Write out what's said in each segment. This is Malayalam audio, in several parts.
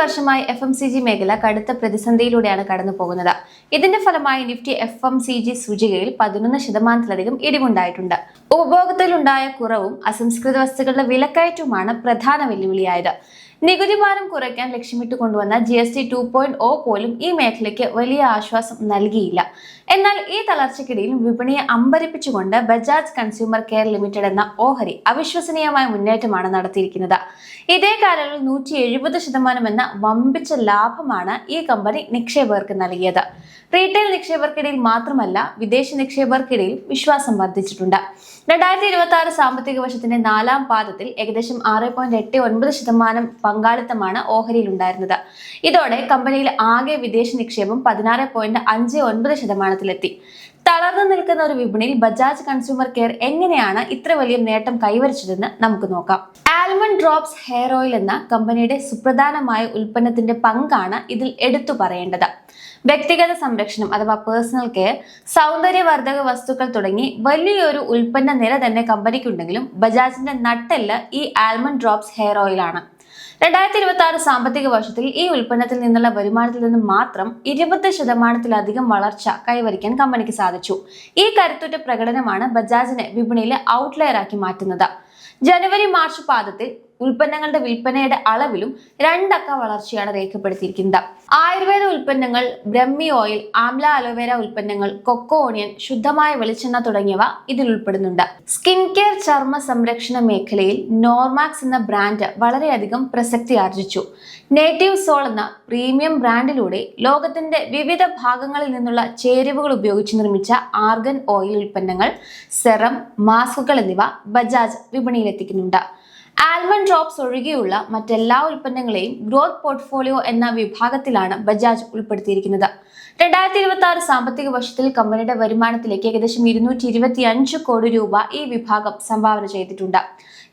വർഷമായി FMCG മേഖല കടുത്ത പ്രതിസന്ധിയിലൂടെയാണ് കടന്നു പോകുന്നത്. ഇതിന്റെ ഫലമായി നിഫ്റ്റി FMCG സൂചികയിൽ 11% ഇടിവുണ്ടായിട്ടുണ്ട്. ഉപഭോഗത്തിലുണ്ടായ കുറവും അസംസ്കൃത വസ്തുക്കളുടെ വിലക്കയറ്റവുമാണ് പ്രധാന വെല്ലുവിളിയായത്. നികുതി ഭാരം കുറയ്ക്കാൻ ലക്ഷ്യമിട്ട് കൊണ്ടുവന്ന GST 2.0 പോലും ഈ മേഖലയ്ക്ക് വലിയ ആശ്വാസം നൽകിയില്ല. എന്നാൽ ഈ തളർച്ചയ്ക്കിടയിൽ വിപണിയെ അമ്പരിപ്പിച്ചുകൊണ്ട് ബജാജ് കൺസ്യൂമർ കെയർ ലിമിറ്റഡ് എന്ന ഓഹരി അവിശ്വസനീയമായ മുന്നേറ്റമാണ് നടത്തിയിരിക്കുന്നത്. ഇതേ കാലയളവിൽ 170% എന്ന വമ്പിച്ച ലാഭമാണ് ഈ കമ്പനി നിക്ഷേപകർക്ക് നൽകിയത്. റീറ്റെയിൽ നിക്ഷേപകർക്കിടയിൽ മാത്രമല്ല, വിദേശ നിക്ഷേപകർക്കിടയിൽ വിശ്വാസം വർദ്ധിച്ചിട്ടുണ്ട്. 2026 സാമ്പത്തിക വർഷത്തിന്റെ 4ാം പാദത്തിൽ ഏകദേശം 6.89% പങ്കാളിത്തമാണ് ഓഹരിയിൽ ഉണ്ടായിരുന്നത്. ഇതോടെ കമ്പനിയിൽ ആകെ വിദേശ നിക്ഷേപം 16.59%-ലെത്തി. തളർന്നു നിൽക്കുന്ന ഒരു വിപണിയിൽ ബജാജ് കൺസ്യൂമർ കെയർ എങ്ങനെയാണ് ഇത്ര വലിയ നേട്ടം കൈവരിച്ചതെന്ന് നമുക്ക് നോക്കാം. ആൽമണ്ട് ഡ്രോപ്സ് ഹെയർ ഓയിൽ എന്ന കമ്പനിയുടെ സുപ്രധാനമായ ഉൽപ്പന്നത്തിന്റെ പങ്കാണ് ഇതിൽ എടുത്തു പറയേണ്ടത്. വ്യക്തിഗത സംരക്ഷണം അഥവാ പേഴ്സണൽ കെയർ, സൗന്ദര്യവർദ്ധക വസ്തുക്കൾ തുടങ്ങി വലിയൊരു ഉൽപ്പന്ന നിര തന്നെ കമ്പനിക്കുണ്ടെങ്കിലും ബജാജിന്റെ നട്ടെല്ല് ഈ ആൽമണ്ട് ഡ്രോപ്സ് ഹെയർ ഓയിലാണ്. 2026 സാമ്പത്തിക വർഷത്തിൽ ഈ ഉൽപ്പന്നത്തിൽ നിന്നുള്ള വരുമാനത്തിൽ നിന്ന് മാത്രം 20%-ലധികം വളർച്ച കൈവരിക്കാൻ കമ്പനിക്ക് സാധിച്ചു. ഈ കരുത്തുറ്റ പ്രകടനമാണ് ബജാജിനെ വിപണിയിലെ ഔട്ട്ലയറാക്കി മാറ്റുന്നത്. ജനുവരി-മാർച്ച് പാദത്തിൽ ഉൽപ്പന്നങ്ങളുടെ വിൽപ്പനയുടെ അളവിലും 2 അക്ക വളർച്ചയാണ് രേഖപ്പെടുത്തിയിരിക്കുന്നത്. ആയുർവേദ ഉൽപ്പന്നങ്ങൾ, ബ്രഹ്മി ഓയിൽ, ആംല അലോവേര ഉൽപ്പന്നങ്ങൾ, കൊക്കോ ഓണിയൻ, ശുദ്ധമായ വെളിച്ചെണ്ണ തുടങ്ങിയവ ഇതിൽ ഉൾപ്പെടുന്നുണ്ട്. സ്കിൻ കെയർ ചർമ്മ സംരക്ഷണ മേഖലയിൽ നോർമാക്സ് എന്ന ബ്രാൻഡ് വളരെയധികം പ്രസക്തി ആർജിച്ചു. നേറ്റീവ് സോൾ എന്ന പ്രീമിയം ബ്രാൻഡിലൂടെ ലോകത്തിന്റെ വിവിധ ഭാഗങ്ങളിൽ നിന്നുള്ള ചേരുവകൾ ഉപയോഗിച്ച് നിർമ്മിച്ച ആർഗൻ ഓയിൽ ഉൽപ്പന്നങ്ങൾ, സെറം, മാസ്കുകൾ എന്നിവ ബജാജ് വിപണിയിലെത്തിക്കുന്നുണ്ട്. ആൽമണ്ട് ഡ്രോപ്സ് ഒഴികെയുള്ള മറ്റെല്ലാ ഉൽപ്പന്നങ്ങളെയും ഗ്രോത്ത് പോർട്ട്ഫോളിയോ എന്ന വിഭാഗത്തിലാണ് ബജാജ് ഉൾപ്പെടുത്തിയിരിക്കുന്നത്. 2026 സാമ്പത്തിക വർഷത്തിൽ കമ്പനിയുടെ വരുമാനത്തിലേക്ക് ഏകദേശം 225 കോടി രൂപ ഈ വിഭാഗം സംഭാവന ചെയ്തിട്ടുണ്ട്.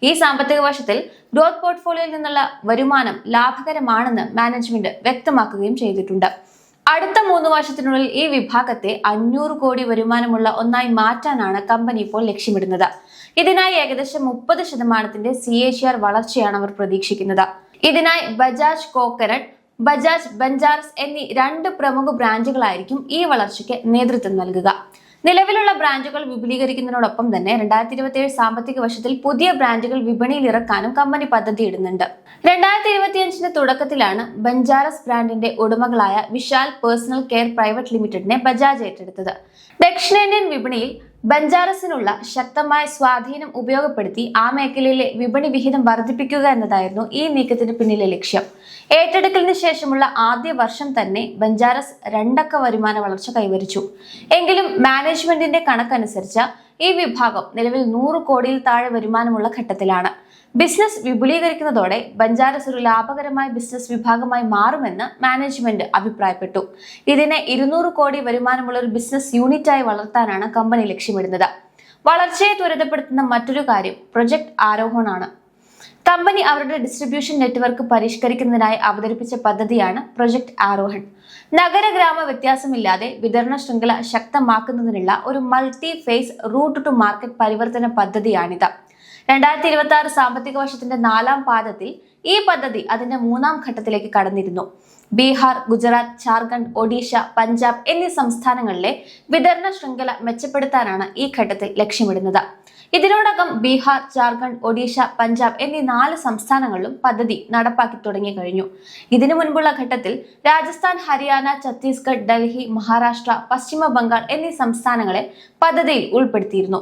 ഈ സാമ്പത്തിക വർഷത്തിൽ ഗ്രോത്ത് പോർട്ട്ഫോളിയോയിൽ നിന്നുള്ള വരുമാനം ലാഭകരമാണെന്ന് മാനേജ്മെന്റ് വ്യക്തമാക്കുകയും ചെയ്തിട്ടുണ്ട്. അടുത്ത 3 വർഷത്തിനുള്ളിൽ ഈ വിഭാഗത്തെ 500 കോടി വരുമാനമുള്ള ഒന്നായി മാറ്റാനാണ് കമ്പനി ഇപ്പോൾ ലക്ഷ്യമിടുന്നത്. ഇതിനായി ഏകദേശം 30%-ന്റെ CAGR വളർച്ചയാണ് അവർ പ്രതീക്ഷിക്കുന്നത്. ഇതിനായി ബജാജ് കോക്കനട്ട്, ബജാജ് ബഞ്ചാറസ് എന്നീ 2 പ്രമുഖ ബ്രാൻഡുകളായിരിക്കും ഈ വളർച്ചയ്ക്ക് നേതൃത്വം നൽകുക. നിലവിലുള്ള ബ്രാൻഡുകൾ വിപുലീകരിക്കുന്നതിനോടൊപ്പം തന്നെ 2027 സാമ്പത്തിക വർഷത്തിൽ പുതിയ ബ്രാൻഡുകൾ വിപണിയിൽ ഇറക്കാനും കമ്പനി പദ്ധതിയിടുന്നുണ്ട്. 2025 തുടക്കത്തിലാണ് ബഞ്ചാറസ് ബ്രാൻഡിന്റെ ഉടമകളായ വിശാൽ പേഴ്സണൽ കെയർ പ്രൈവറ്റ് ലിമിറ്റഡിനെ ബജാജ് ഏറ്റെടുത്തത്. ദക്ഷിണേന്ത്യൻ വിപണിയിൽ ബഞ്ചാറസിനുള്ള ശക്തമായ സ്വാധീനം ഉപയോഗപ്പെടുത്തി ആ മേഖലയിലെ വിപണി വിഹിതം വർദ്ധിപ്പിക്കുക എന്നതായിരുന്നു ഈ നീക്കത്തിന് പിന്നിലെ ലക്ഷ്യം. ഏറ്റെടുക്കലിന് ശേഷമുള്ള ആദ്യ വർഷം തന്നെ ബഞ്ചാറസ് 2 അക്ക വരുമാന വളർച്ച കൈവരിച്ചു. എങ്കിലും മാനേജ്മെന്റിന്റെ കണക്കനുസരിച്ച് ഈ വിഭാഗം നിലവിൽ 100 കോടിയിൽ താഴെ വരുമാനമുള്ള ഘട്ടത്തിലാണ്. ബിസിനസ് വിപുലീകരിക്കുന്നതോടെ ബഞ്ചാറസ് ഒരു ലാഭകരമായ ബിസിനസ് വിഭാഗമായി മാറുമെന്ന് മാനേജ്മെന്റ് അഭിപ്രായപ്പെട്ടു. ഇതിനെ 200 കോടി വരുമാനമുള്ള ഒരു ബിസിനസ് യൂണിറ്റായി വളർത്താനാണ് കമ്പനി ലക്ഷ്യമിടുന്നത്. വളർച്ചയെ ത്വരിതപ്പെടുത്തുന്ന മറ്റൊരു കാര്യം പ്രൊജക്ട് ആരോഹൺ ആണ്. കമ്പനി അവരുടെ ഡിസ്ട്രിബ്യൂഷൻ നെറ്റ്വർക്ക് പരിഷ്കരിക്കുന്നതിനായി അവതരിപ്പിച്ച പദ്ധതിയാണ് പ്രൊജക്ട് ആരോഹൺ. നഗര ഗ്രാമ വ്യത്യാസമില്ലാതെ വിതരണ ശൃംഖല ശക്തമാക്കുന്നതിനുള്ള ഒരു multi phase route to market പരിവർത്തന പദ്ധതിയാണിത്. 2026 സാമ്പത്തിക വർഷത്തിന്റെ 4ാം പാദത്തിൽ ഈ പദ്ധതി അതിന്റെ 3ാം ഘട്ടത്തിലേക്ക് കടന്നിരുന്നു. ബീഹാർ, ഗുജറാത്ത്, ജാർഖണ്ഡ്, ഒഡീഷ, പഞ്ചാബ് എന്നീ സംസ്ഥാനങ്ങളിലെ വിതരണ ശൃംഖല മെച്ചപ്പെടുത്താനാണ് ഈ ഘട്ടത്തിൽ ലക്ഷ്യമിടുന്നത്. ഇതിനോടകം ബീഹാർ, ജാർഖണ്ഡ്, ഒഡീഷ, പഞ്ചാബ് എന്നീ 4 സംസ്ഥാനങ്ങളിലും പദ്ധതി നടപ്പാക്കി തുടങ്ങി കഴിഞ്ഞു. ഇതിനു മുൻപുള്ള ഘട്ടത്തിൽ രാജസ്ഥാൻ, ഹരിയാന, ഛത്തീസ്ഗഡ്, ഡൽഹി, മഹാരാഷ്ട്ര, പശ്ചിമ ബംഗാൾ എന്നീ സംസ്ഥാനങ്ങളെ പദ്ധതിയിൽ ഉൾപ്പെടുത്തിയിരുന്നു.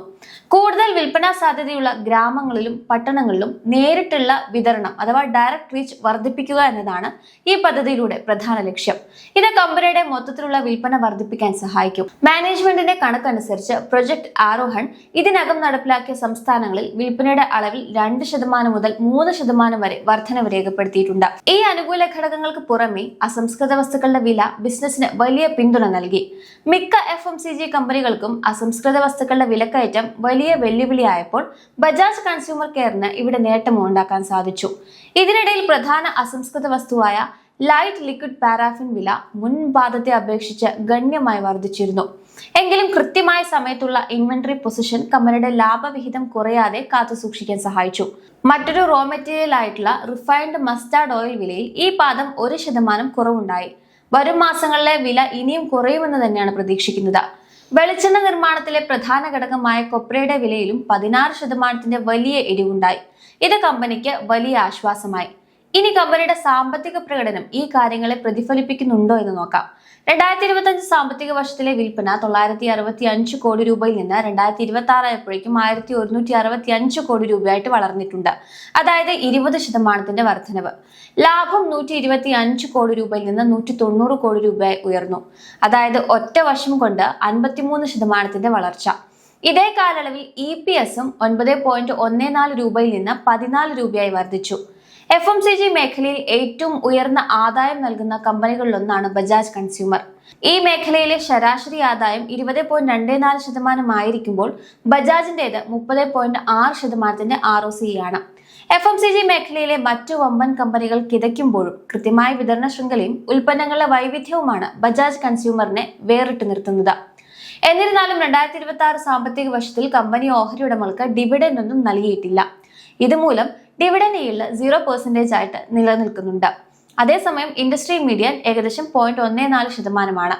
കൂടുതൽ വിൽപ്പനാ സാധ്യതയുള്ള ഗ്രാമങ്ങളിലും പട്ടണങ്ങളിലും നേരിട്ടുള്ള വിതരണം അഥവാ ഡയറക്ട് റീച്ച് വർദ്ധിപ്പിക്കുക എന്നതാണ് ഈ പദ്ധതിയിലൂടെ പ്രധാന ലക്ഷ്യം. ഇത് കമ്പനിയുടെ മൊത്തത്തിലുള്ള വിൽപ്പന വർദ്ധിപ്പിക്കാൻ സഹായിക്കും. മാനേജ്മെന്റിന്റെ കണക്കനുസരിച്ച് പ്രൊജക്ട് ആരോഹൺ ഇതിനകം നടപ്പിലാക്കിയ സംസ്ഥാനങ്ങളിൽ വിൽപ്പനയുടെ അളവിൽ 2% മുതൽ 3% വരെ വർധനവ് രേഖപ്പെടുത്തിയിട്ടുണ്ട്. ഈ അനുകൂല ഘടകങ്ങൾക്ക് പുറമെ അസംസ്കൃത വസ്തുക്കളുടെ വില ബിസിനസിന് വലിയ പിന്തുണ നൽകി. മിക്ക FMCG കമ്പനികൾക്കും അസംസ്കൃത വസ്തുക്കളുടെ വിലക്കയറ്റം വലിയ വെല്ലുവിളിയായപ്പോൾ ബജാജ് കൺസ്യൂമർ കെയറിന് ഇവിടെ നേട്ടം ഉണ്ടാക്കാൻ സാധിച്ചു. ഇതിനിടയിൽ പ്രധാന അസംസ്കൃത വസ്തുവായ ലൈറ്റ് ലിക്വിഡ് പാരാഫിൻ വില മുൻപാദത്തെ അപേക്ഷിച്ച് ഗണ്യമായി വർദ്ധിച്ചിരുന്നു. എങ്കിലും കൃത്യമായ സമയത്തുള്ള ഇൻവെന്ററി പൊസിഷൻ കമ്പനിയുടെ ലാഭവിഹിതം കുറയാതെ കാത്തുസൂക്ഷിക്കാൻ സഹായിച്ചു. മറ്റൊരു റോ മെറ്റീരിയൽ ആയിട്ടുള്ള റിഫൈൻഡ് മസ്റ്റാർഡ് ഓയിൽ വിലയിൽ ഈ പാദം 1% കുറവുണ്ടായി. വരും മാസങ്ങളിലെ വില ഇനിയും കുറയുമെന്ന് തന്നെയാണ് പ്രതീക്ഷിക്കുന്നത്. വെളിച്ചെണ്ണ നിർമ്മാണത്തിലെ പ്രധാന ഘടകമായ കൊപ്രയുടെ വിലയിലും 16% വലിയ ഇടിവുണ്ടായി. ഇത് കമ്പനിക്ക് വലിയ ആശ്വാസമായി. ഇനി കമ്പനിയുടെ സാമ്പത്തിക പ്രകടനം ഈ കാര്യങ്ങളെ പ്രതിഫലിപ്പിക്കുന്നുണ്ടോ എന്ന് നോക്കാം. 2025 സാമ്പത്തിക വർഷത്തിലെ വിൽപ്പന 965 കോടി രൂപയിൽ നിന്ന് 2026 ആയപ്പോഴേക്കും 1165 കോടി രൂപയായിട്ട് വളർന്നിട്ടുണ്ട്. അതായത് 20% വർധനവ്. ലാഭം 125 കോടി രൂപയിൽ നിന്ന് 190 കോടി രൂപയായി ഉയർന്നു. അതായത് ഒറ്റ വർഷം കൊണ്ട് 53% വളർച്ച. ഇതേ കാലയളവിൽ EPSും 9.14 രൂപയിൽ നിന്ന് 14 രൂപയായി വർദ്ധിച്ചു. FMCG മേഖലയിൽ ഏറ്റവും ഉയർന്ന ആദായം നൽകുന്ന കമ്പനികളിലൊന്നാണ് ബജാജ് കൺസ്യൂമർ. ഈ മേഖലയിലെ ശരാശരി ആദായം 20.24% ആയിരിക്കുമ്പോൾ ബജാജിന്റേത് 30.6% ROCE ആണ്. FMCG മേഖലയിലെ മറ്റു വമ്പൻ കമ്പനികൾ കിതയ്ക്കുമ്പോഴും കൃത്യമായ വിതരണ ശൃംഖലയും ഉൽപ്പന്നങ്ങളുടെ വൈവിധ്യവുമാണ് ബജാജ് കൺസ്യൂമറിനെ വേറിട്ട് നിർത്തുന്നത്. എന്നിരുന്നാലും 2026 സാമ്പത്തിക വർഷത്തിൽ കമ്പനി ഓഹരി ഉടമകൾക്ക് ഡിവിഡൻഡ് ഒന്നും നൽകിയിട്ടില്ല. ഇതുമൂലം ഡിവിഡൻഡ് ഈൽഡ് 0% ആയിട്ട് നിലനിൽക്കുന്നുണ്ട്. അതേസമയം ഇൻഡസ്ട്രി മീഡിയൻ ഏകദേശം 0.14%.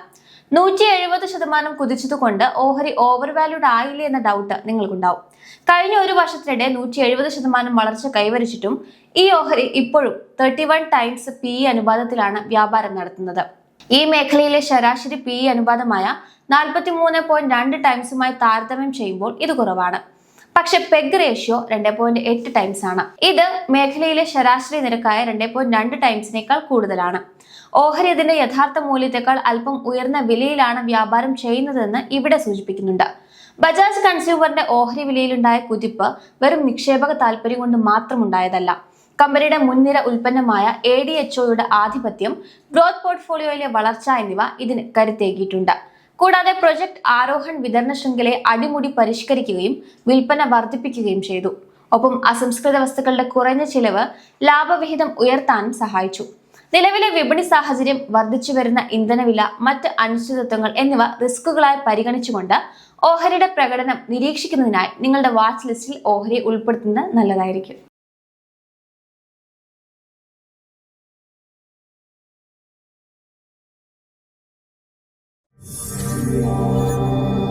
170% കുതിച്ചതുകൊണ്ട് ഓഹരി ഓവർ വാല്യൂഡ് ആയില്ലേ എന്ന ഡൗട്ട് നിങ്ങൾക്കുണ്ടാവും. കഴിഞ്ഞ ഒരു വർഷത്തിനിടെ 170% വളർച്ച കൈവരിച്ചിട്ടും ഈ ഓഹരി ഇപ്പോഴും 31 ടൈംസ് PE അനുപാതത്തിലാണ് വ്യാപാരം നടത്തുന്നത്. ഈ മേഖലയിലെ ശരാശരി PE അനുപാതമായ 43.2 ടൈംസുമായി താരതമ്യം ചെയ്യുമ്പോൾ ഇത് കുറവാണ്. പക്ഷെ പെഗ് റേഷ്യോ 2.8 ടൈംസ് ആണ്. ഇത് മേഖലയിലെ ശരാശരി നിരക്കായ 2.2 ടൈംസിനേക്കാൾ കൂടുതലാണ്. ഓഹരി ഇതിന്റെ യഥാർത്ഥ മൂല്യത്തെക്കാൾ അല്പം ഉയർന്ന വിലയിലാണ് വ്യാപാരം ചെയ്യുന്നതെന്ന് ഇവിടെ സൂചിപ്പിക്കുന്നുണ്ട്. ബജാജ് കൺസ്യൂമറിന്റെ ഓഹരി വിലയിലുണ്ടായ കുതിപ്പ് വെറും നിക്ഷേപക താല്പര്യം കൊണ്ട് മാത്രം ഉണ്ടായതല്ല. കമ്പനിയുടെ മുൻനിര ഉൽപ്പന്നമായ ADHOയുടെ ആധിപത്യം, ഗ്രോത്ത് പോർട്ട്ഫോളിയോയിലെ വളർച്ച എന്നിവ ഇതിന് കരുത്തേകിയിട്ടുണ്ട്. കൂടാതെ പ്രൊജക്ട് ആരോഹൺ വിതരണ ശൃംഖലയെ അടിമുടി പരിഷ്കരിക്കുകയും വിൽപ്പന വർദ്ധിപ്പിക്കുകയും ചെയ്തു. ഒപ്പം അസംസ്കൃത വസ്തുക്കളുടെ കുറഞ്ഞ ചിലവ് ലാഭവിഹിതം ഉയർത്താനും സഹായിച്ചു. നിലവിലെ വിപണി സാഹചര്യം, വർദ്ധിച്ചുവരുന്ന ഇന്ധനവില, മറ്റ് അനിശ്ചിതത്വങ്ങൾ എന്നിവ റിസ്കുകളായി പരിഗണിച്ചുകൊണ്ട് ഓഹരിയുടെ പ്രകടനം നിരീക്ഷിക്കുന്നതിനായി നിങ്ങളുടെ വാച്ച് ലിസ്റ്റിൽ ഓഹരി ഉൾപ്പെടുത്തുന്നത് നല്ലതായിരിക്കും. Yeah.